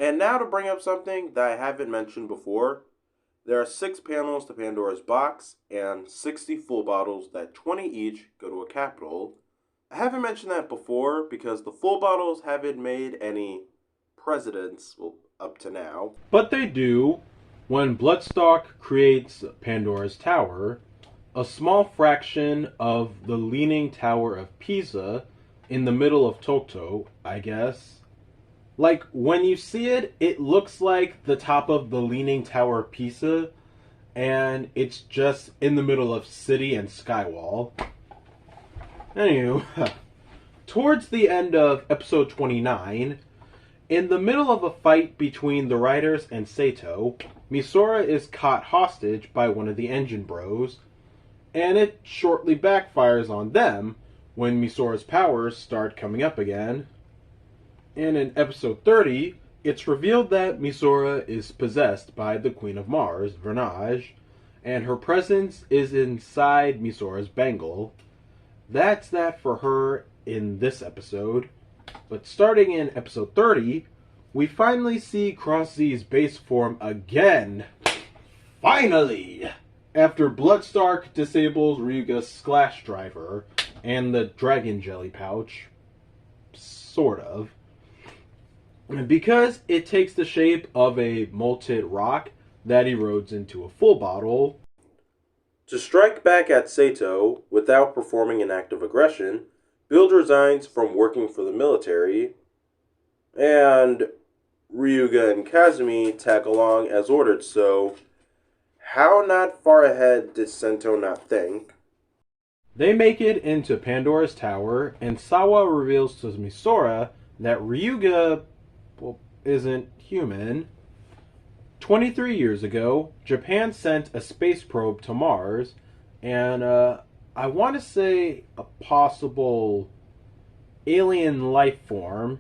And now to bring up something that I haven't mentioned before. There are 6 panels to Pandora's box and 60 full bottles that 20 each go to a capital. I haven't mentioned that before because the full bottles haven't made any precedents up to now. But they do when Bloodstock creates Pandora's Tower, a small fraction of the Leaning Tower of Pisa in the middle of Tokto, I guess. Like, when you see it, it looks like the top of the Leaning Tower of Pisa, and it's just in the middle of City and Skywall. Anywho, towards the end of episode 29, in the middle of a fight between the riders and Sato, Misora is caught hostage by one of the engine bros, and it shortly backfires on them when Misora's powers start coming up again. And in episode 30, it's revealed that Misora is possessed by the Queen of Mars, Vernage, and her presence is inside Misora's bangle. That's that for her in this episode. But starting in episode 30, we finally see Cross Z's base form again. Finally! After Bloodstark disables Ryuga's Splash Driver and the Dragon Jelly Pouch. Sort of. Because it takes the shape of a molten rock that erodes into a full bottle. To strike back at Sato without performing an act of aggression, Build resigns from working for the military, and Ryuga and Kazumi tag along as ordered, so how not far ahead did Sento not think? They make it into Pandora's Tower, and Sawa reveals to Misora that Ryuga isn't human. 23 years ago, Japan sent a space probe to Mars, and I want to say a possible alien life form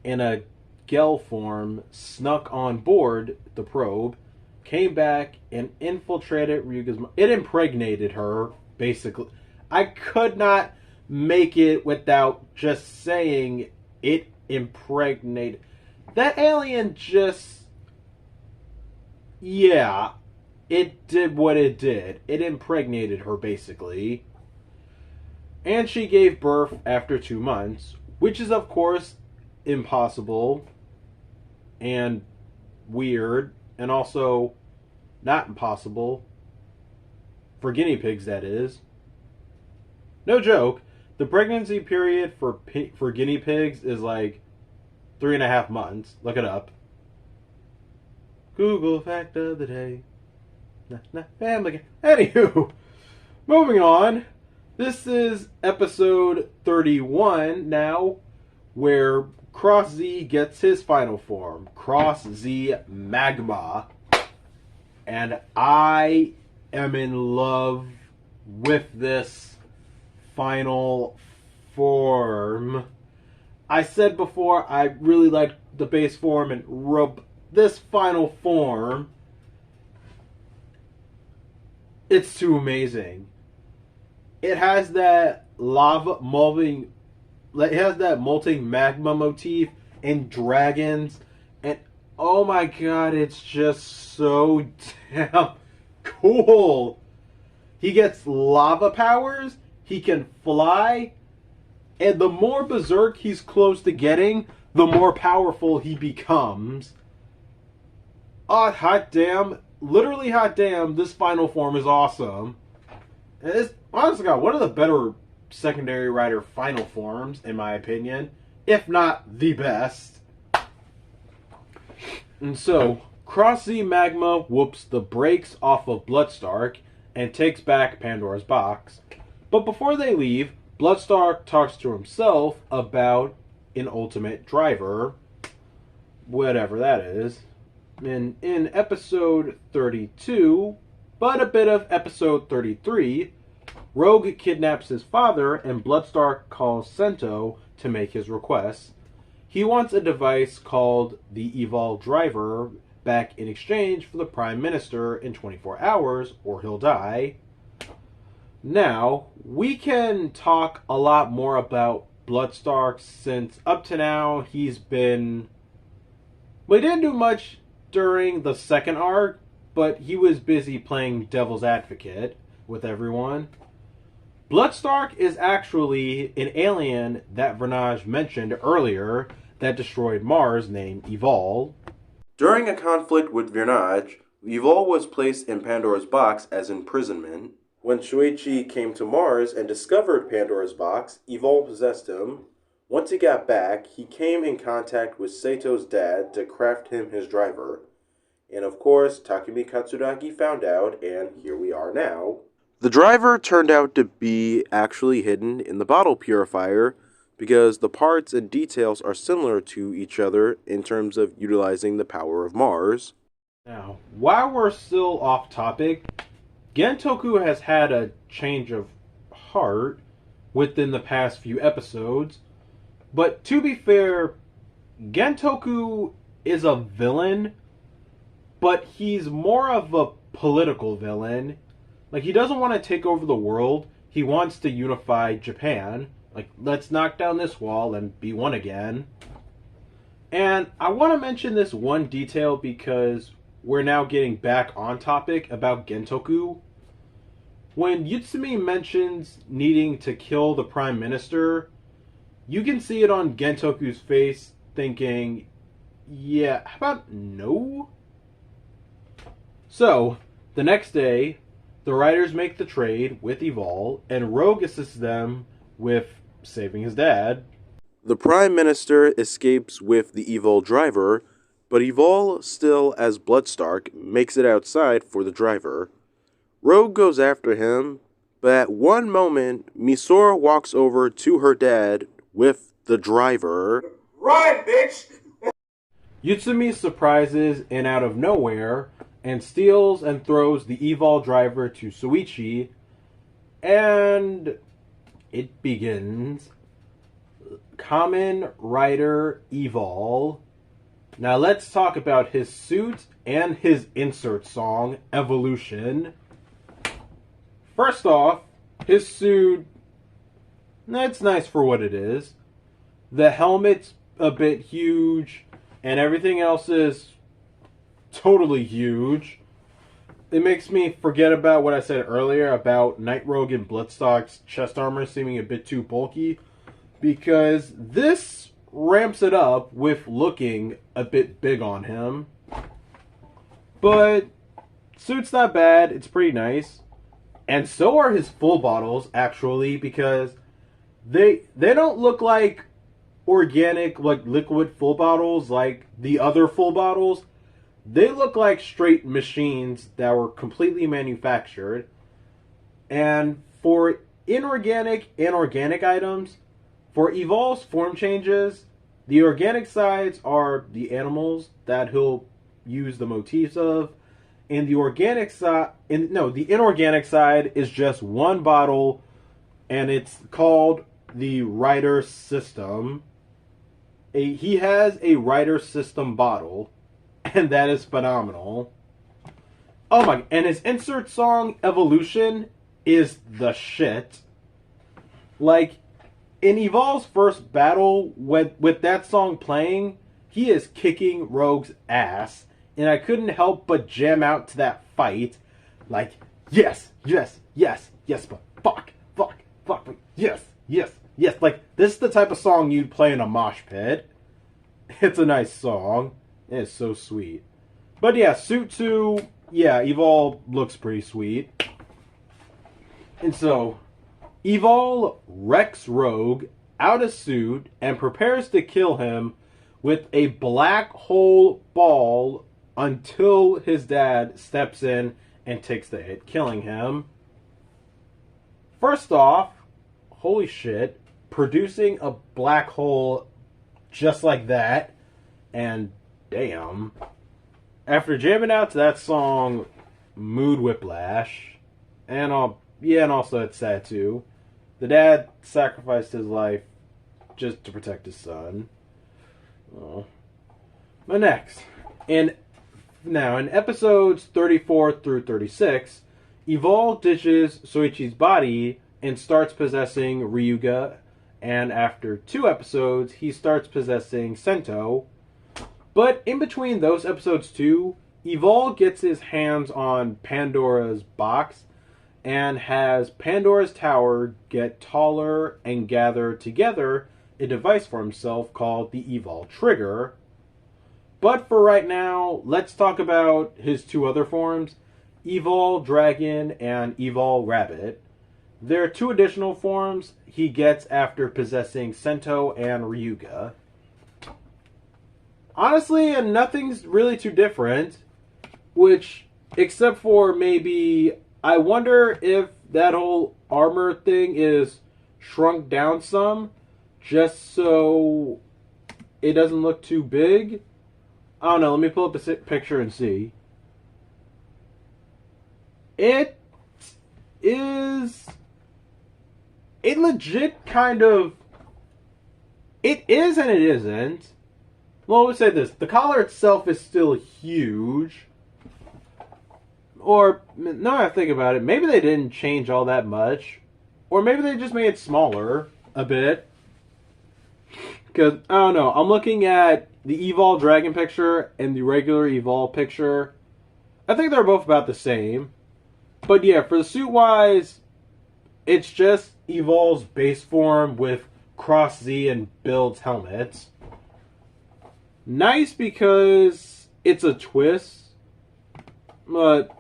in a Gel form snuck on board the probe, came back and infiltrated Ryuga's... It impregnated her, basically. I could not make it without just saying it impregnated. That alien just... Yeah, it did what it did. It impregnated her, basically. And she gave birth after 2 months, which is, of course, impossible and weird, and also not impossible for guinea pigs, that is. No joke, the pregnancy period for guinea pigs is like 3.5 months. Look it up. Google fact of the day. Family. Anywho, moving on. This is episode 31 now, where Cross Z gets his final form, Cross Z Magma. And I am in love with this final form. I said before I really liked the base form, and this final form, it's too amazing. It has that molting magma motif and dragons, and oh my god, it's just so damn cool. He gets lava powers, he can fly, and the more berserk he's close to getting, the more powerful he becomes. Oh, hot damn. Literally hot damn, this final form is awesome. And it's, honestly, God, one of the better secondary rider final forms, in my opinion. If not the best. And so, Cross Z Magma whoops the brakes off of Bloodstark and takes back Pandora's box. But before they leave, Bloodstark talks to himself about an ultimate driver. Whatever that is. In episode 32, but a bit of episode 33, Rogue kidnaps his father and Bloodstark calls Sento to make his request. He wants a device called the Evolved Driver back in exchange for the Prime Minister in 24 hours or he'll die. Now, we can talk a lot more about Bloodstark since up to now he's been Well, he didn't do much during the second arc, but he was busy playing devil's advocate with everyone. Bloodstark is actually an alien that Vernage mentioned earlier that destroyed Mars named Evol. During a conflict with Vernage, Evol was placed in Pandora's box as imprisonment. When Shuichi came to Mars and discovered Pandora's box, Evol possessed him. Once he got back, he came in contact with Sato's dad to craft him his driver. And of course, Takumi Katsuragi found out, and here we are now. The driver turned out to be actually hidden in the bottle purifier because the parts and details are similar to each other in terms of utilizing the power of Mars. Now, while we're still off topic, Gentoku has had a change of heart within the past few episodes. But to be fair, Gentoku is a villain, but he's more of a political villain. Like, he doesn't want to take over the world. He wants to unify Japan. Like, let's knock down this wall and be one again. And I want to mention this one detail because we're now getting back on topic about Gentoku. When Yutsumi mentions needing to kill the Prime Minister, you can see it on Gentoku's face thinking, yeah, how about no? So, the next day, the riders make the trade with Evol, and Rogue assists them with saving his dad. The Prime Minister escapes with the Evol driver, but Evol, still as Bloodstark, makes it outside for the driver. Rogue goes after him, but at one moment, Misora walks over to her dad with the driver. Run, bitch! Yutsumi surprises and out of nowhere and steals and throws the Evol driver to Shuichi, and it begins. KamenRider Evol. Now let's talk about his suit and his insert song, Evolution. First off, his suit, it's nice for what it is. The helmet's a bit huge, and everything else is totally huge. It makes me forget about what I said earlier about Night Rogue and Bloodstark's chest armor seeming a bit too bulky, because this ramps it up with looking a bit big on him. But suit's not bad, it's pretty nice. And so are his full bottles, actually, because they don't look like organic, like liquid full bottles like the other full bottles. They look like straight machines that were completely manufactured. And for inorganic and organic items, for Evol's form changes, the organic sides are the animals that he'll use the motifs of, and the organic side, the inorganic side is just one bottle, and it's called the Rider System. He has a Rider System bottle, and that is phenomenal. Oh my! And his insert song Evolution is the shit. Like, in Evol's first battle, with that song playing, he is kicking Rogue's ass. And I couldn't help but jam out to that fight. Like, yes, yes, yes, yes, but fuck, but yes, yes, yes. Like, this is the type of song you'd play in a mosh pit. It's a nice song. It's so sweet. But yeah, Suit 2, yeah, Evol looks pretty sweet. And so, Evol wrecks Rogue out of suit and prepares to kill him with a black hole ball until his dad steps in and takes the hit, killing him. First off, holy shit, producing a black hole just like that, and damn. After jamming out to that song, Mood Whiplash, and also it's sad too, the dad sacrificed his life just to protect his son. Oh. But next, in episodes 34 through 36, Evol ditches Soichi's body and starts possessing Ryuga, and after 2 episodes, he starts possessing Sento. But in between those episodes too, Evol gets his hands on Pandora's box and has Pandora's tower get taller and gather together a device for himself called the Evol Trigger. But for right now, let's talk about his two other forms, Evol Dragon and Evol Rabbit. There are two additional forms he gets after possessing Sento and Ryuga. Honestly, nothing's really too different, which, except for maybe, I wonder if that whole armor thing is shrunk down some, just so it doesn't look too big. I don't know, let me pull up a picture and see. It is... It legit kind of... It is and it isn't. Well, let's say this. The collar itself is still huge. Or, now that I think about it, maybe they didn't change all that much. Or maybe they just made it smaller a bit. Because, I don't know, I'm looking at the Evol Dragon picture and the regular Evol picture. I think they're both about the same. But yeah, for the suit-wise, it's just Evol's base form with Cross Z and Build's helmets. Nice because it's a twist. But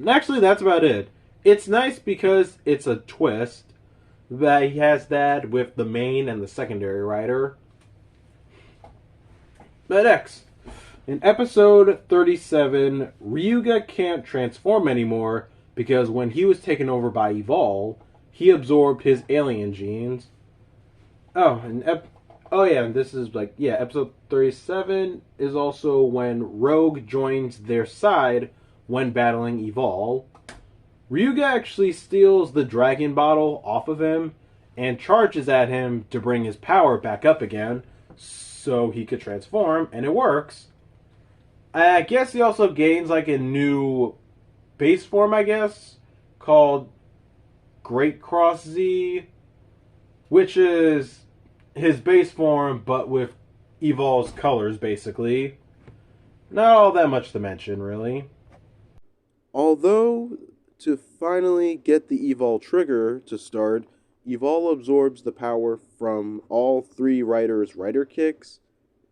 actually, that's about it. It's nice because it's a twist that he has that with the main and the secondary rider. But next, in episode 37, Ryuga can't transform anymore because when he was taken over by Evol, he absorbed his alien genes. This is episode 37 is also when Rogue joins their side when battling Evol. Ryuga actually steals the dragon bottle off of him and charges at him to bring his power back up again so he could transform, and it works. I guess he also gains like a new base form, I guess, called Great Cross Z, which is his base form but with Evol's colors, basically. Not all that much to mention, really. Although, to finally get the Evol Trigger to start, Evol absorbs the power from all three riders' rider kicks,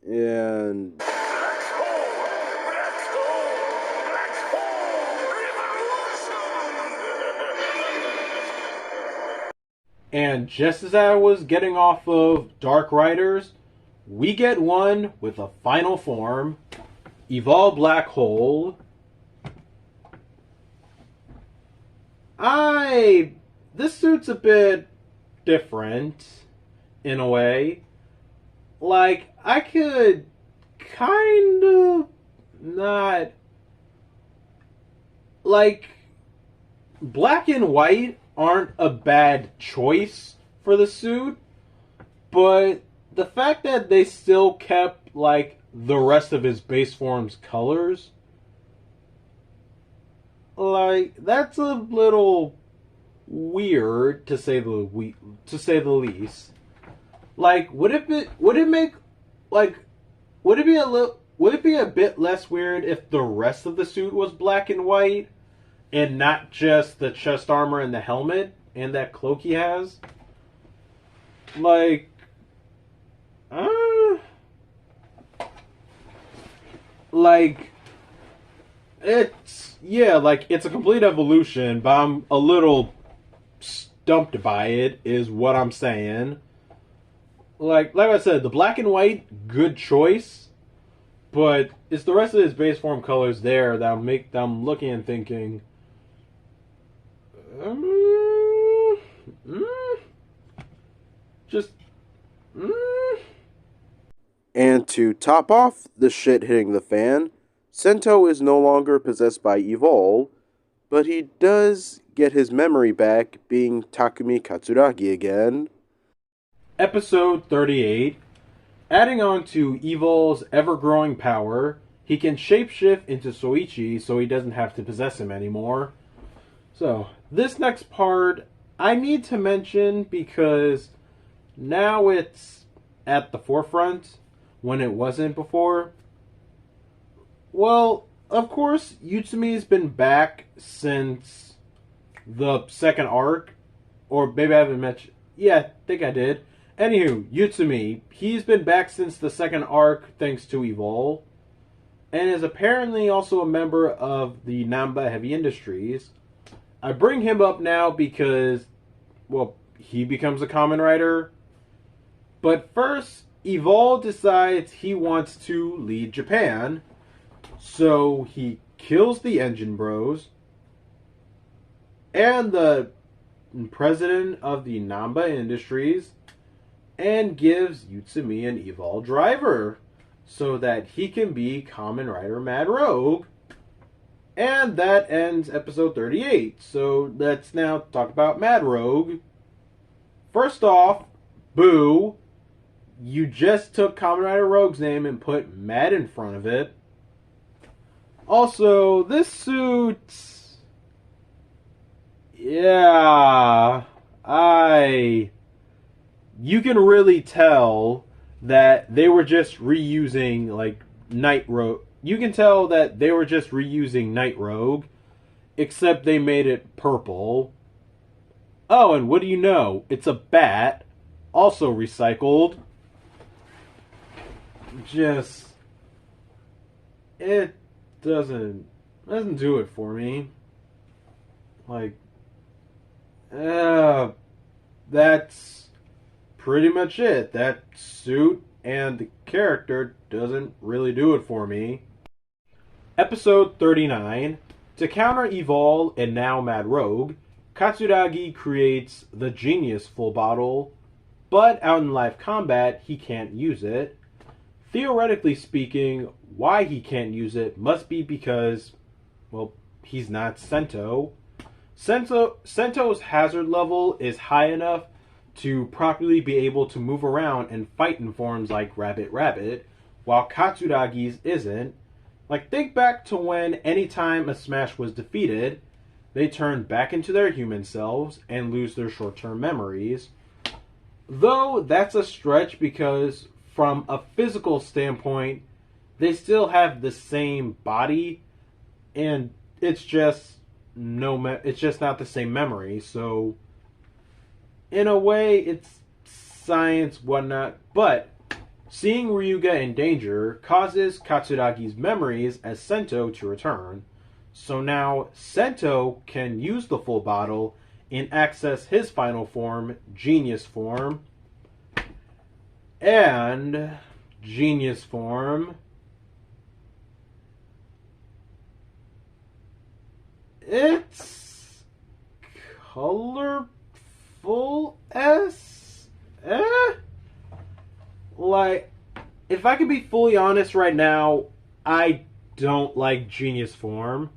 and... And just as I was getting off of Dark Riders, we get one with a final form, Evol Black Hole. This suit's a bit different, in a way. Like, I could kind of not... Like, black and white aren't a bad choice for the suit, but the fact that they still kept, like, the rest of his base form's colors, like, that's a little weird, to say the least. Like, would it be a bit less weird if the rest of the suit was black and white and not just the chest armor and the helmet and that cloak he has? Like, it's a complete evolution, but I'm a little stumped by it, is what I'm saying. Like I said, the black and white, good choice, but it's the rest of his base form colors there that I'm looking and thinking, And to top off the shit hitting the fan, Sento is no longer possessed by Evol, but he does get his memory back, being Takumi Katsuragi again. Episode 38. Adding on to Evol's ever-growing power, he can shapeshift into Soichi so he doesn't have to possess him anymore. So, this next part I need to mention because now it's at the forefront when it wasn't before. Well, of course, Utsumi's been back since the second arc, or maybe I haven't mentioned. Yeah, I think I did. Anywho, Utsumi, he's been back since the second arc thanks to Evolve, and is apparently also a member of the Namba Heavy Industries. I bring him up now because, well, he becomes a Kamen Rider. But first, Evolve decides he wants to lead Japan, so he kills the Engine Bros and the president of the Namba Industries and gives Utsumi an Evolve driver so that he can be Kamen Rider Mad Rogue. And that ends episode 38. So let's now talk about Mad Rogue. First off, boo. You just took Kamen Rider Rogue's name and put Mad in front of it. Also, this suit... Yeah... You can really tell that they were just reusing, like, Night Rogue. You can tell that they were just reusing Night Rogue, except they made it purple. Oh, and what do you know? It's a bat, also recycled. Just... It doesn't do it for me. Like, that's pretty much it. That suit and the character doesn't really do it for me. Episode 39. To counter Evolve and now Mad Rogue, Katsuragi creates the Genius Full Bottle, but out in live combat, he can't use it. Theoretically speaking, why he can't use it must be because, well, he's not Sento. Sento's hazard level is high enough to properly be able to move around and fight in forms like Rabbit Rabbit, while Katsuragi's isn't. Like, think back to when anytime a Smash was defeated, they turn back into their human selves and lose their short-term memories. Though that's a stretch because from a physical standpoint, they still have the same body, and it's just it's just not the same memory. So in a way, it's science, whatnot. But seeing Ryuga in danger causes Katsuragi's memories as Sento to return. So now Sento can use the full bottle and access his final form, Genius form. And Genius form, it's colorful as like, if I can be fully honest right now, I don't like Genius form.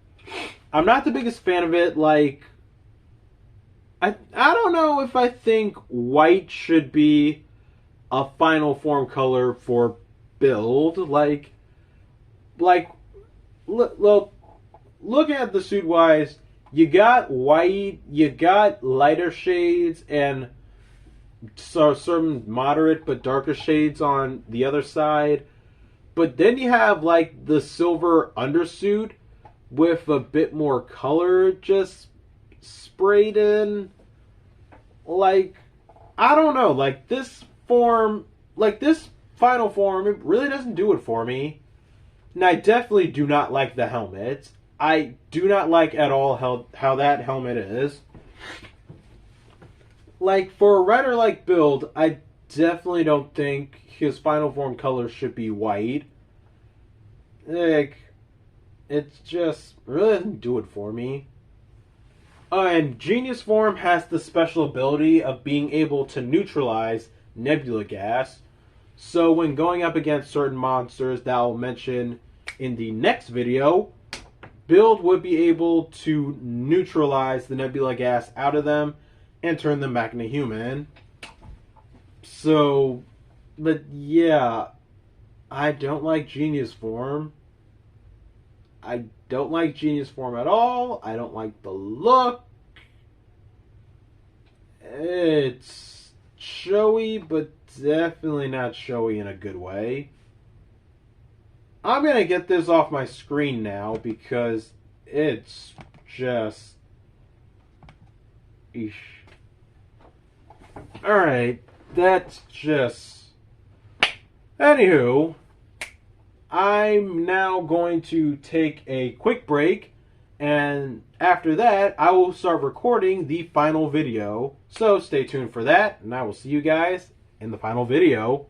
I'm not the biggest fan of it. Like, I don't know if I think white should be a final form color for build. Like looking at the suit wise, you got white, you got lighter shades, and so certain moderate but darker shades on the other side. But then you have like the silver undersuit with a bit more color just sprayed in. Like, I don't know, like this form, like this final form, it really doesn't do it for me. And I definitely do not like the helmet. I do not like at all how that helmet is. Like, for a Rider-like build, I definitely don't think his final form color should be white. Like, it's just really doesn't do it for me. And Genius form has the special ability of being able to neutralize nebula gas. So when going up against certain monsters that I'll mention in the next video, Build would be able to neutralize the nebula gas out of them and turn them back into human. So, but yeah, I don't like Genius form. I don't like Genius form at all. I don't like the look. It's showy, but definitely not showy in a good way. I'm going to get this off my screen now because it's just... Eesh. Alright, that's just... Anywho, I'm now going to take a quick break, and after that, I will start recording the final video. So stay tuned for that, and I will see you guys in the final video.